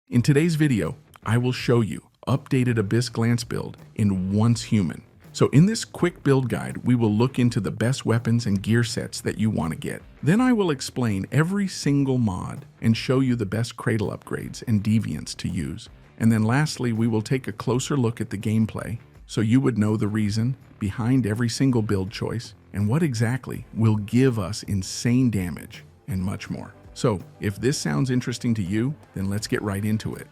In today's video, I will show you updated Abyss Glance build in Once Human. So in this quick build guide, we will look into the best weapons and gear sets that you want to get. Then I will explain every single mod and show you the best cradle upgrades and deviants to use. And then lastly, we will take a closer look at the gameplay so you would know the reason behind every single build choice and what exactly will give us insane damage and much more. So if this sounds interesting to you, then let's get right into it.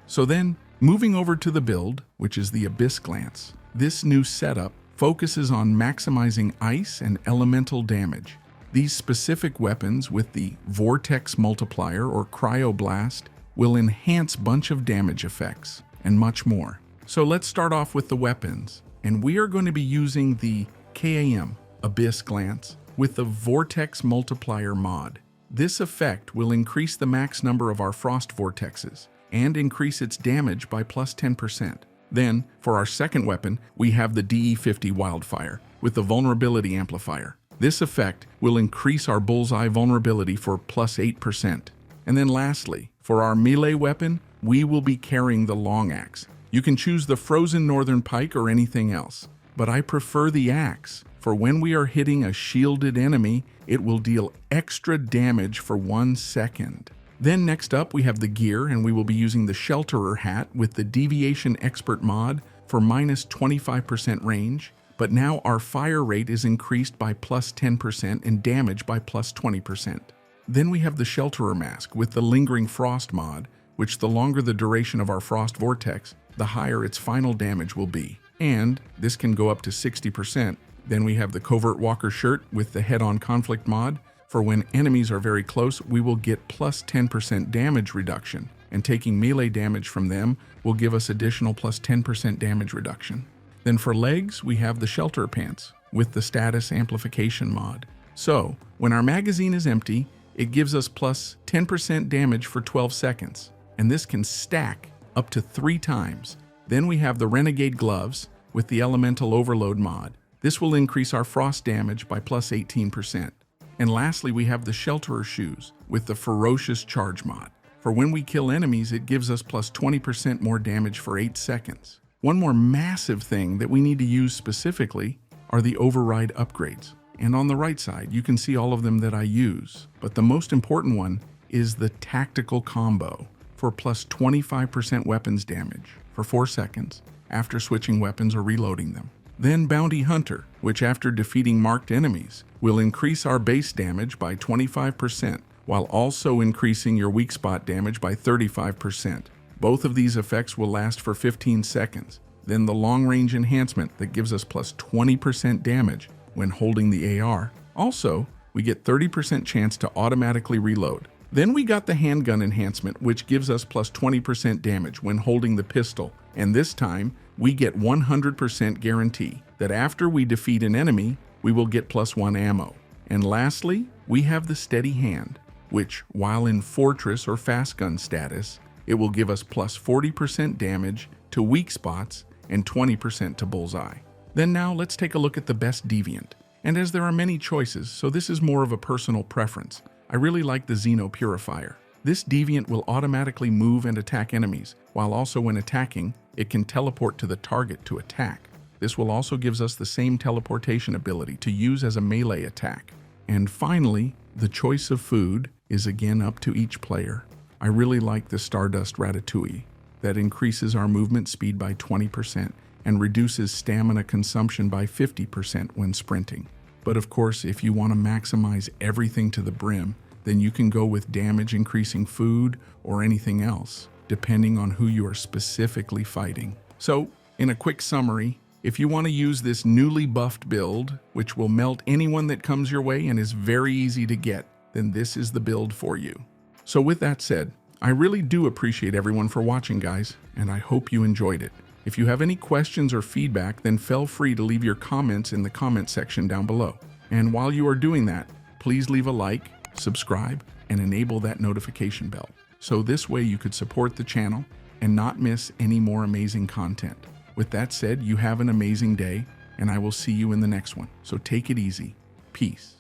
So then, moving over to the build, which is the Abyss Glance, this new setup focuses on maximizing ice and elemental damage. These specific weapons with the Vortex multiplier or cryoblast will enhance bunch of damage effects and much more. So let's start off with the weapons, and we are going to be using the KAM Abyss Glance with the Vortex multiplier mod. This effect will increase the max number of our frost vortexes and increase its damage by plus 10%. Then, for our second weapon, we have the DE50 Wildfire with the vulnerability amplifier. This effect will increase our bullseye vulnerability for plus 8%. And then lastly, for our melee weapon, we will be carrying the long axe. You can choose the frozen northern pike or anything else, but I prefer the axe, for when we are hitting a shielded enemy, it will deal extra damage for 1 second. Then next up, we have the gear, and we will be using the Shelterer hat with the Deviation Expert mod for minus 25% range, but now our fire rate is increased by plus 10% and damage by plus 20%. Then we have the Shelterer mask with the Lingering Frost mod, which the longer the duration of our frost vortex, the higher its final damage will be. And this can go up to 60%. Then we have the Covert Walker shirt with the Head-on Conflict mod. For when enemies are very close, we will get plus 10% damage reduction, and taking melee damage from them will give us additional plus 10% damage reduction. Then for legs, we have the Shelter Pants with the Status Amplification mod. So, when our magazine is empty, it gives us plus 10% damage for 12 seconds, and this can stack up to 3 times. Then we have the Renegade Gloves with the Elemental Overload mod. This will increase our frost damage by plus 18%. And lastly, we have the Shelterer shoes with the Ferocious Charge mod. For when we kill enemies, it gives us plus 20% more damage for 8 seconds. One more massive thing that we need to use specifically are the override upgrades. And on the right side, you can see all of them that I use. But the most important one is the Tactical Combo for plus 25% weapons damage for 4 seconds after switching weapons or reloading them. Then Bounty Hunter, which after defeating marked enemies, will increase our base damage by 25%, while also increasing your weak spot damage by 35%. Both of these effects will last for 15 seconds. Then the Long Range Enhancement that gives us plus 20% damage when holding the AR. Also, we get 30% chance to automatically reload. Then we got the Handgun Enhancement, which gives us plus 20% damage when holding the pistol. And this time, we get 100% guarantee that after we defeat an enemy, we will get plus 1 ammo. And lastly, we have the Steady Hand, which, while in Fortress or Fast Gun status, it will give us plus 40% damage to weak spots and 20% to bullseye. Then now let's take a look at the best deviant. And as there are many choices, so this is more of a personal preference, I really like the Xeno Purifier. This deviant will automatically move and attack enemies, while also when attacking, it can teleport to the target to attack. This will also gives us the same teleportation ability to use as a melee attack. And finally, the choice of food is again up to each player. I really like the Stardust Ratatouille that increases our movement speed by 20% and reduces stamina consumption by 50% when sprinting. But of course, if you want to maximize everything to the brim, then you can go with damage increasing food or anything else, depending on who you are specifically fighting. So, in a quick summary, if you want to use this newly buffed build, which will melt anyone that comes your way and is very easy to get, then this is the build for you. So with that said, I really do appreciate everyone for watching, guys, and I hope you enjoyed it. If you have any questions or feedback, then feel free to leave your comments in the comment section down below. And while you are doing that, please leave a like, subscribe, and enable that notification bell. So this way you could support the channel and not miss any more amazing content. With that said, you have an amazing day, and I will see you in the next one. So take it easy. Peace.